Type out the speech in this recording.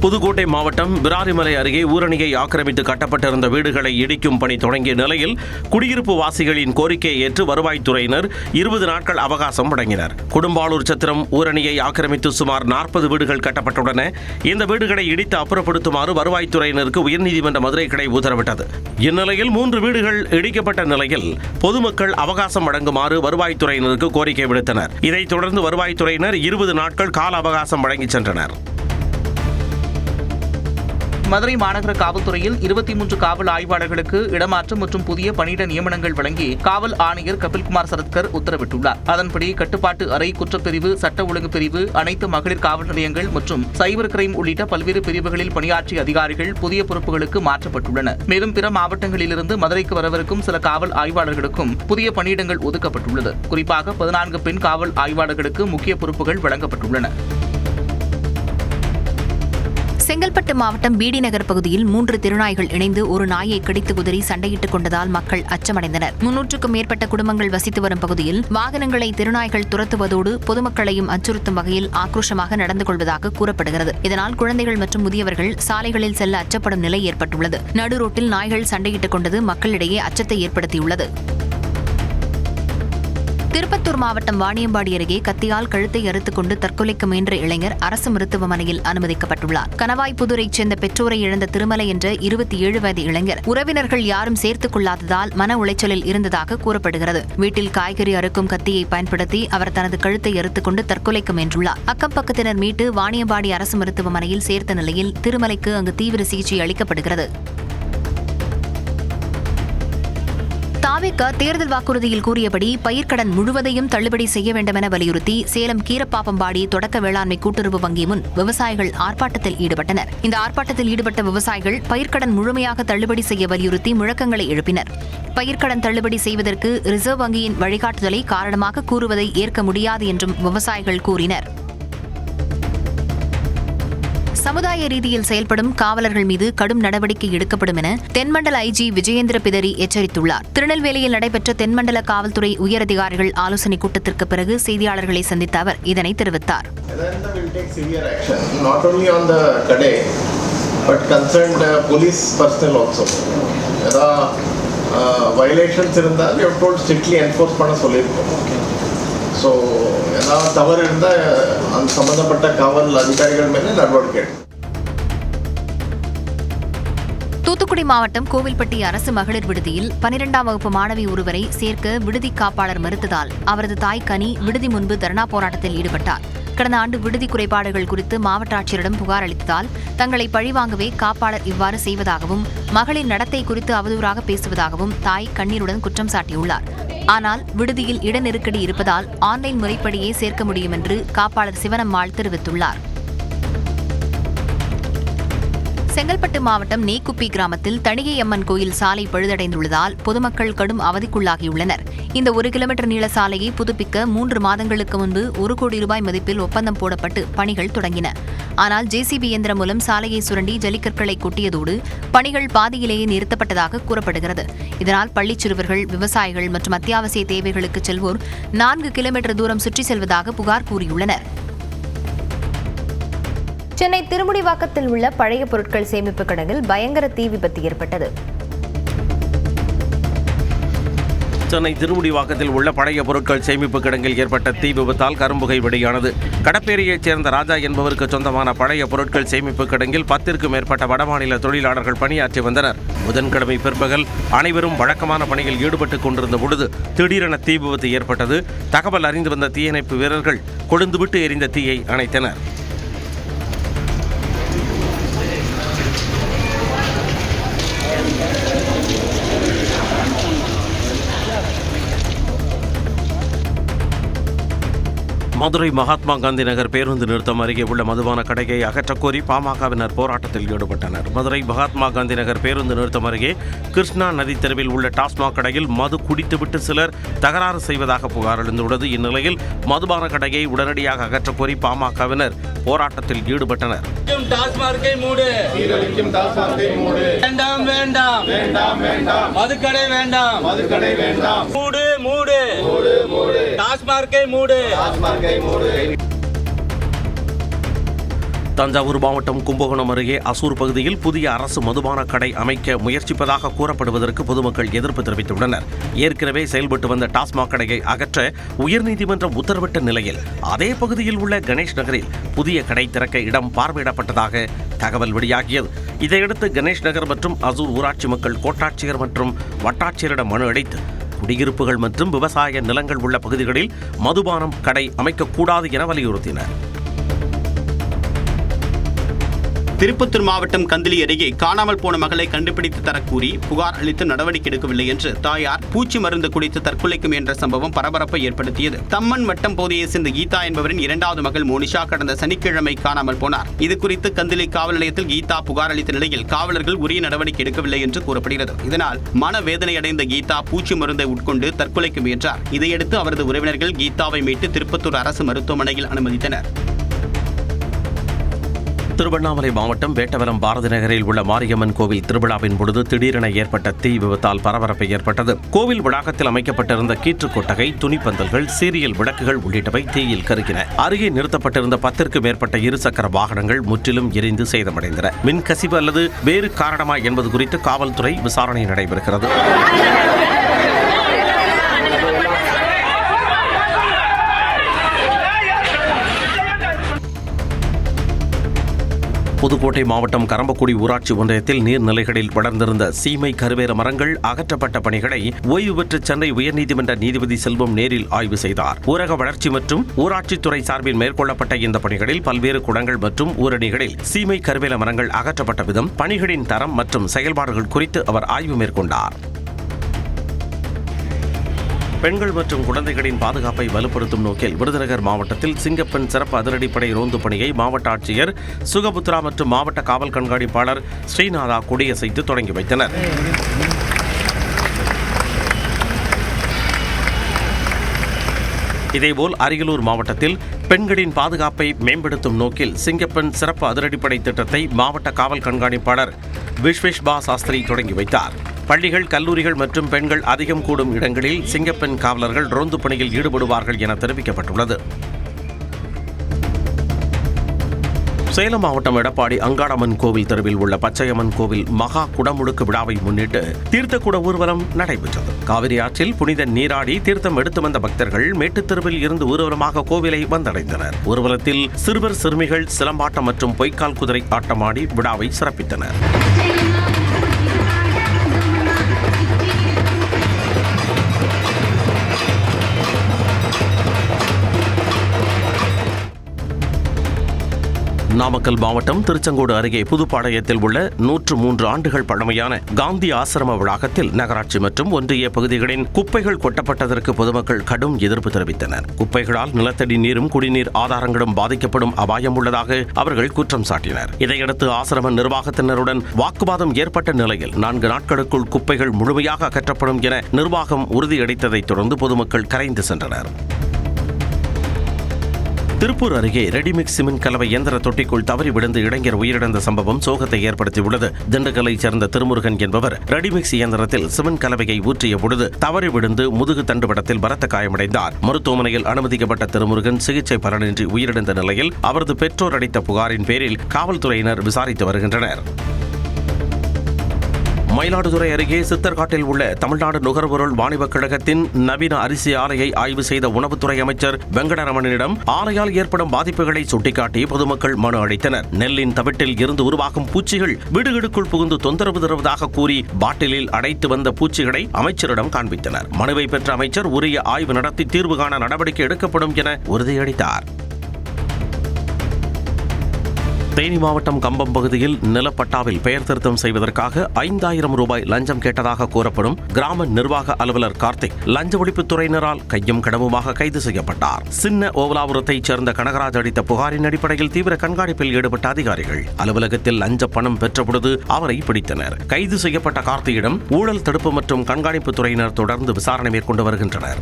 புதுக்கோட்டை மாவட்டம் விராலிமலை அருகே ஊரணியை ஆக்கிரமித்து கட்டப்பட்டிருந்த வீடுகளை இடிக்கும் பணி தொடங்கிய நிலையில் குடியிருப்பு வாசிகளின் கோரிக்கையை ஏற்று வருவாய்த்துறையினர் 20 நாட்கள் அவகாசம் வழங்கினர். குடும்பாலூர் சத்திரம் ஊரணியை ஆக்கிரமித்து சுமார் 40 வீடுகள் கட்டப்பட்டுள்ளன. இந்த வீடுகளை இடித்து அப்புறப்படுத்துமாறு வருவாய்த்துறையினருக்கு உயர்நீதிமன்ற மதுரை கிளை உத்தரவிட்டது. இந்நிலையில் 3 வீடுகள் இடிக்கப்பட்ட நிலையில் பொதுமக்கள் அவகாசம் வழங்குமாறு வருவாய்த்துறையினருக்கு கோரிக்கை விடுத்தனர். இதைத் தொடர்ந்து வருவாய்த்துறையினர் 20 நாட்கள் கால அவகாசம் வழங்கி சென்றனர். மதுரை மாநகர காவல்துறையில் 23 காவல் ஆய்வாளர்களுக்கு இடமாற்றம் மற்றும் புதிய பணியிட நியமனங்கள் வழங்கி காவல் ஆணையர் கபில்குமார் சரத்கர் உத்தரவிட்டுள்ளார். அதன்படி கட்டுப்பாட்டு அறை, குற்றப்பிரிவு, சட்ட ஒழுங்கு பிரிவு, அனைத்து மகளிர் காவல் நிலையங்கள் மற்றும் சைபர் கிரைம் உள்ளிட்ட பல்வேறு பிரிவுகளில் பணியாற்றிய அதிகாரிகள் புதிய பொறுப்புகளுக்கு மாற்றப்பட்டுள்ளனர். மேலும் பிற மாவட்டங்களிலிருந்து மதுரைக்கு வரவிருக்கும் சில காவல் ஆய்வாளர்களுக்கும் புதிய பணியிடங்கள் ஒதுக்கப்பட்டுள்ளது. குறிப்பாக 14 பெண் காவல் ஆய்வாளர்களுக்கு முக்கிய பொறுப்புகள் வழங்கப்பட்டுள்ளன. செங்கல்பட்டு மாவட்டம் பீடி நகர் பகுதியில் 3 திருநாய்கள் இணைந்து ஒரு நாயை கடித்து குதறி சண்டையிட்டுக் கொண்டதால் மக்கள் அச்சமடைந்தனர். 300க்கும் மேற்பட்ட குடும்பங்கள் வசித்து வரும் பகுதியில் வாகனங்களை திருநாய்கள் துரத்துவதோடு பொதுமக்களையும் அச்சுறுத்தும் வகையில் ஆக்ரோஷமாக நடந்து கொள்வதாக கூறப்படுகிறது. இதனால் குழந்தைகள் மற்றும் முதியவர்கள் சாலைகளில் செல்ல அச்சப்படும் நிலை ஏற்பட்டுள்ளது. நடு ரோட்டில் நாய்கள் சண்டையிட்டுக் கொண்டது மக்களிடையே அச்சத்தை ஏற்படுத்தியுள்ளது. திருப்பத்தூர் மாவட்டம் வாணியம்பாடி அருகே கத்தியால் கழுத்தை அறுத்துக் கொண்டு தற்கொலைக்கு முயன்ற இளைஞர் அரசு மருத்துவமனையில் அனுமதிக்கப்பட்டுள்ளார். கணவாய்புதூரைச் சேர்ந்த பெற்றோரை இழந்த திருமலை என்ற 27 வயது இளைஞர் உறவினர்கள் யாரும் சேர்த்துக் கொள்ளாததால் மன உளைச்சலில் இருந்ததாக கூறப்படுகிறது. வீட்டில் காய்கறி அறுக்கும் கத்தியை பயன்படுத்தி அவர் தனது கழுத்தை அறுத்துக் கொண்டு தற்கொலைக்கு முயன்றுள்ளார். அக்கம் பக்கத்தினர் மீட்டு வாணியம்பாடி அரசு மருத்துவமனையில் சேர்த்த நிலையில் திருமலைக்கு அங்கு தீவிர சிகிச்சை அளிக்கப்படுகிறது. தாவேகா தேர்தல் வாக்குறுதியில் கூறியபடி பயிர்க்கடன் முழுவதையும் தள்ளுபடி செய்ய வேண்டும் என வலியுறுத்தி சேலம் கீரப்பாப்பம்பாடி தொடக்க வேளாண்மை கூட்டுறவு வங்கி முன் விவசாயிகள் ஆர்ப்பாட்டத்தில் ஈடுபட்டனர். இந்த ஆர்ப்பாட்டத்தில் ஈடுபட்ட விவசாயிகள் பயிர்க்கடன் முழுமையாக தள்ளுபடி செய்ய வலியுறுத்தி முழக்கங்களை எழுப்பினர். பயிர்க்கடன் தள்ளுபடி செய்வதற்கு ரிசர்வ் வங்கியின் வழிகாட்டுதலை காரணமாக கூறுவதை ஏற்க முடியாது என்றும் விவசாயிகள் கூறினர். சமுதாய ரீதியில் செயல்படும் காவலர்கள் மீது கடும் நடவடிக்கை எடுக்கப்படும் என தென்மண்டல ஐஜி விஜயேந்திர பிதரி எச்சரித்துள்ளார். திருநெல்வேலியில் நடைபெற்ற தென்மண்டல காவல்துறை உயரதிகாரிகள் ஆலோசனைக் கூட்டத்திற்கு பிறகு செய்தியாளர்களை சந்தித்த அவர் இதனை தெரிவித்தார். ஸோ ஏதாவது தவறு இருந்தால் அந்த சம்பந்தப்பட்ட காவல் அதிகாரிகள் மேலே நடவடிக்கை. தூத்துக்குடி மாவட்டம் கோவில்பட்டி அரசு மகளிர் விடுதியில் 12ஆம் வகுப்பு மாணவி ஒருவரை சேர்க்க விடுதி காப்பாளர் மறுத்ததால் அவரது தாய் கனி விடுதி முன்பு தர்ணா போராட்டத்தில் ஈடுபட்டார். கடந்த ஆண்டு விடுதி குறைபாடுகள் குறித்து மாவட்ட ஆட்சியரிடம் புகார் அளித்ததால் தங்களை பழிவாங்கவே காப்பாளர் இவ்வாறு செய்வதாகவும் மகளின் நடத்தை குறித்து அவதூறாக பேசுவதாகவும் தாய் கண்ணீருடன் குற்றம் சாட்டியுள்ளார். ஆனால் விடுதியில் இட நெருக்கடி இருப்பதால் ஆன்லைன் முறைப்படியே சேர்க்க முடியும் என்று காப்பாளர் சிவனம்மாள் தெரிவித்துள்ளார். செங்கல்பட்டு மாவட்டம் நேக்குப்பி கிராமத்தில் தணிகை அம்மன் கோயில் சாலை பழுதடைந்துள்ளதால் பொதுமக்கள் கடும் அவதிக்குள்ளாகியுள்ளனர். இந்த 1 கிலோமீட்டர் நீள சாலையை புதுப்பிக்க 3 மாதங்களுக்கு முன்பு 1 கோடி ரூபாய் மதிப்பில் ஒப்பந்தம் போடப்பட்டு பணிகள் தொடங்கின. ஆனால் ஜேசிபி இயந்திரம் மூலம் சாலையை சுரண்டி ஜல்லிக்கற்களை கொட்டியதோடு பணிகள் பாதியிலேயே நிறுத்தப்பட்டதாக கூறப்படுகிறது. இதனால் பள்ளிச் சிறுவர்கள், விவசாயிகள் மற்றும் அத்தியாவசிய தேவைகளுக்கு செல்வோர் 4 கிலோமீட்டர் தூரம் சுற்றி செல்வதாக புகார் கூறியுள்ளனர். சென்னை திருமுடிவாக்கத்தில் உள்ள பழைய பொருட்கள் சேமிப்பு கிடங்கில் பயங்கர தீ விபத்து ஏற்பட்டது. சென்னை திருமுடிவாக்கத்தில் உள்ள பழைய பொருட்கள் சேமிப்பு கிடங்கில் ஏற்பட்ட தீ விபத்தால் கரும்புகை வெடியானது. கடப்பேரியைச் சேர்ந்த ராஜா என்பவருக்கு சொந்தமான பழைய பொருட்கள் சேமிப்பு கிடங்கில் 10க்கும் மேற்பட்ட வடமாநில தொழிலாளர்கள் பணியாற்றி வந்தனர். புதன்கிழமை பிற்பகல் அனைவரும் வழக்கமான பணியில் ஈடுபட்டுக் கொண்டிருந்த பொழுது திடீரென தீ விபத்து ஏற்பட்டது. தகவல் அறிந்து வந்த தீயணைப்பு வீரர்கள் கொழுந்துவிட்டு எரிந்த தீயை அணைத்தனர். மதுரை மகாத்மா காந்தி நகர் பேருந்து நிறுத்தம் அருகே உள்ள மதுபான கடையை அகற்றக்கோரி பாமகவினர் போராட்டத்தில் ஈடுபட்டனர். மதுரை மகாத்மா காந்தி நகர் பேருந்து நிறுத்தம் அருகே கிருஷ்ணா நதி தெருவில் உள்ள டாஸ்மாக் கடையில் மது குடித்துவிட்டு சிலர் தகராறு செய்வதாக புகார் எழுந்துள்ளது. இந்நிலையில் மதுபான கடையை உடனடியாக அகற்றக்கோரி பாமகவினர் போராட்டத்தில் ஈடுபட்டனர். தஞ்சாவூர் மாவட்டம் கும்பகோணம் அருகே அசூர் பகுதியில் புதிய அரசு மதுபான கடை அமைக்க முயற்சிப்பதாக கூறப்படுவதற்கு பொதுமக்கள் எதிர்ப்பு தெரிவித்துள்ளனர். ஏற்கனவே செயல்பட்டு வந்த டாஸ்மாக் கடையை அகற்ற உயர்நீதிமன்றம் உத்தரவிட்ட நிலையில் அதே பகுதியில் உள்ள கணேஷ் நகரில் புதிய கடை திறக்க இடம் பார்வையிடப்பட்டதாக தகவல் வெளியாகியது. இதையடுத்து கணேஷ் நகர் மற்றும் அசூர் ஊராட்சி மக்கள் கோட்டாட்சியர் மற்றும் வட்டாட்சியரிடம் மனு அளித்து குடியிருப்புகள் மற்றும் விவசாய நிலங்கள் உள்ள பகுதிகளில் மதுபானம் கடை அமைக்கக்கூடாது என வலியுறுத்தினர். திருப்பத்தூர் மாவட்டம் கந்திலி அருகே காணாமல் போன மகளை கண்டுபிடித்து தரக்கூறி புகார் அளித்து நடவடிக்கை எடுக்கவில்லை என்று தாயார் பூச்சி மருந்து குடித்து தற்கொலைக்கு முயன்ற சம்பவம் பரபரப்பை ஏற்படுத்தியது. தம்மன் வட்டம் பகுதியை சேர்ந்த கீதா என்பவரின் இரண்டாவது மகள் மோனிஷா கடந்த சனிக்கிழமை காணாமல் போனார். இதுகுறித்து கந்திலி காவல் நிலையத்தில் கீதா புகார் அளித்த நிலையில் காவலர்கள் உரிய நடவடிக்கை எடுக்கவில்லை என்று கூறப்படுகிறது. இதனால் மனவேதனை அடைந்த கீதா பூச்சி மருந்தை உட்கொண்டு தற்கொலைக்கு முயன்றார். இதையடுத்து அவரது உறவினர்கள் கீதாவை மீட்டு திருப்பத்தூர் அரசு மருத்துவமனையில் அனுமதித்தனர். திருவண்ணாமலை மாவட்டம் வேட்டவரம் பாரதி நகரில் உள்ள மாரியம்மன் கோவில் திருவிழாவின் பொழுது திடீரென ஏற்பட்ட தீ விபத்தால் பரபரப்பு ஏற்பட்டது. கோவில் வளாகத்தில் அமைக்கப்பட்டிருந்த கீற்று கொட்டகை, துணிப்பந்தல்கள், சீரியல் விளக்குகள் உள்ளிட்டவை தீயில் கருகின. அருகே நிறுத்தப்பட்டிருந்த 10க்கும் மேற்பட்ட இருசக்கர வாகனங்கள் முற்றிலும் எரிந்து சேதமடைந்தன. மின் கசிவு அல்லது வேறு காரணமா என்பது குறித்து காவல்துறை விசாரணை நடைபெறுகிறது. புதுக்கோட்டை மாவட்டம் கரம்பக்குடி ஊராட்சி ஒன்றியத்தில் நீர்நிலைகளில் வளர்ந்திருந்த சீமை கருவேல மரங்கள் அகற்றப்பட்ட பணிகளை ஓய்வு பெற்ற சென்னை உயர்நீதிமன்ற நீதிபதி செல்வம் நேரில் ஆய்வு செய்தார். ஊரக வளர்ச்சி மற்றும் ஊராட்சித்துறை சார்பில் மேற்கொள்ளப்பட்ட இந்த பணிகளில் பல்வேறு குளங்கள் மற்றும் ஊரணிகளில் சீமை கருவேல மரங்கள் அகற்றப்பட்ட விதம், பணிகளின் தரம் மற்றும் செயல்பாடுகள் குறித்து அவர் ஆய்வு மேற்கொண்டார். பெண்கள் மற்றும் குழந்தைகளின் பாதுகாப்பை வலுப்படுத்தும் நோக்கில் விருதுநகர் மாவட்டத்தில் சிங்கப்பெண் சிறப்பு அதிரடிப்படை ரோந்து பணியை மாவட்ட ஆட்சியர் சுகபுத்ரா மற்றும் மாவட்ட காவல் கண்காணிப்பாளர் ஸ்ரீநாதா கொடியசைத்து தொடங்கி வைத்தனர். இதேபோல் அரியலூர் மாவட்டத்தில் பெண்களின் பாதுகாப்பை மேம்படுத்தும் நோக்கில் சிங்கப்பெண் சிறப்பு அதிரடிப்படை திட்டத்தை மாவட்ட காவல் கண்காணிப்பாளர் விஸ்வேஷ்பா சாஸ்திரி தொடங்கி வைத்தார். பள்ளிகள், கல்லூரிகள் மற்றும் பெண்கள் அதிகம் கூடும் இடங்களில் சிங்கப்பெண் காவலர்கள் ரோந்து பணியில் ஈடுபடுவார்கள் என தெரிவிக்கப்பட்டுள்ளது. சேலம் மாவட்டம் எடப்பாடி அங்காளம்மன் கோவில் தெருவில் உள்ள பச்சையம்மன் கோவில் மகா குடமுழுக்கு விழாவை முன்னிட்டு தீர்த்தக்குட ஊர்வலம் நடைபெற்றது. காவிரி ஆற்றில் புனித நீராடி தீர்த்தம் எடுத்து வந்த பக்தர்கள் மேட்டுத் தெருவில் இருந்து ஊர்வலமாக கோவிலை வந்தடைந்தனர். ஊர்வலத்தில் சிறுவர், சிறுமிகள் சிலம்பாட்டம் மற்றும் பொய்க்கால் குதிரை ஆட்டமாடி விழாவை சிறப்பித்தனர். நாமக்கல் மாவட்டம் திருச்செங்கோடு அருகே புதுப்பாளையத்தில் உள்ள 103 ஆண்டுகள் பழமையான காந்தி ஆசிரம வளாகத்தில் நகராட்சி மற்றும் ஒன்றிய பகுதிகளின் குப்பைகள் கொட்டப்பட்டதற்கு பொதுமக்கள் கடும் எதிர்ப்பு தெரிவித்தனர். குப்பைகளால் நிலத்தடி நீரும் குடிநீர் ஆதாரங்களும் பாதிக்கப்படும் அபாயம் உள்ளதாக அவர்கள் குற்றம் சாட்டினர். இதையடுத்து ஆசிரம நிர்வாகத்தினருடன் வாக்குவாதம் ஏற்பட்ட நிலையில் 4 நாட்களுக்குள் குப்பைகள் முழுமையாக அகற்றப்படும் என நிர்வாகம் உறுதியளித்ததைத் தொடர்ந்து பொதுமக்கள் கரைந்து சென்றனர். திருப்பூர் அருகே ரெடிமிக்ஸ் சிமெண்ட் கலவை இயந்திர தொட்டிக்குள் தவறி விழுந்து இளைஞர் உயிரிழந்த சம்பவம் சோகத்தை ஏற்படுத்தியுள்ளது. திண்டுக்கல்லைச் சேர்ந்த திருமுருகன் என்பவர் ரெடிமிக்ஸ் இயந்திரத்தில் சிமெண்ட் கலவையை ஊற்றிய பொழுது தவறி விழுந்து முதுகு தண்டுவடத்தில் பலத்த காயமடைந்தார். மருத்துவமனையில் அனுமதிக்கப்பட்ட திருமுருகன் சிகிச்சை பலனின்றி உயிரிழந்த நிலையில் அவரது பெற்றோர் அளித்த புகாரின் பேரில் காவல்துறையினர் விசாரித்து வருகின்றனர். மயிலாடுதுறை அருகே சித்தர்காட்டில் உள்ள தமிழ்நாடு நுகர்பொருள் வாணிபக் கழகத்தின் நவீன அரிசி ஆலையை ஆய்வு செய்த உணவுத்துறை அமைச்சர் வெங்கடரமணனிடம் ஆலையால் ஏற்படும் பாதிப்புகளை சுட்டிக்காட்டி பொதுமக்கள் மனு அளித்தனர். நெல்லின் தவிட்டில் இருந்து உருவாகும் பூச்சிகள் வீடுகளுக்குள் புகுந்து தொந்தரவு தருவதாக கூறி பாட்டிலில் அடைத்து வந்த பூச்சிகளை அமைச்சரிடம் காண்பித்தனர். மனுவை பெற்ற அமைச்சர் உரிய ஆய்வு நடத்தி தீர்வு காண நடவடிக்கை எடுக்கப்படும் என உறுதியளித்தார். தேனி மாவட்டம் கம்பம் பகுதியில் நிலப்பட்டாவில் பெயர் திருத்தம் செய்வதற்காக 5000 ரூபாய் லஞ்சம் கேட்டதாக கூறப்படும் கிராம நிர்வாக அலுவலர் கார்த்திக் லஞ்ச ஒழிப்புத்துறையினரால் கையும் கடவுமாக கைது செய்யப்பட்டார். சின்ன ஓவலாபுரத்தைச் சேர்ந்த கனகராஜ் அளித்த புகாரின் அடிப்படையில் தீவிர கண்காணிப்பில் ஈடுபட்ட அதிகாரிகள் அலுவலகத்தில் லஞ்ச பணம் பெற்றபொழுது அவரை பிடித்தனர். கைது செய்யப்பட்ட கார்த்தியிடம் ஊழல் தடுப்பு மற்றும் கண்காணிப்புத் துறையினர் தொடர்ந்து விசாரணை மேற்கொண்டு வருகின்றனர்.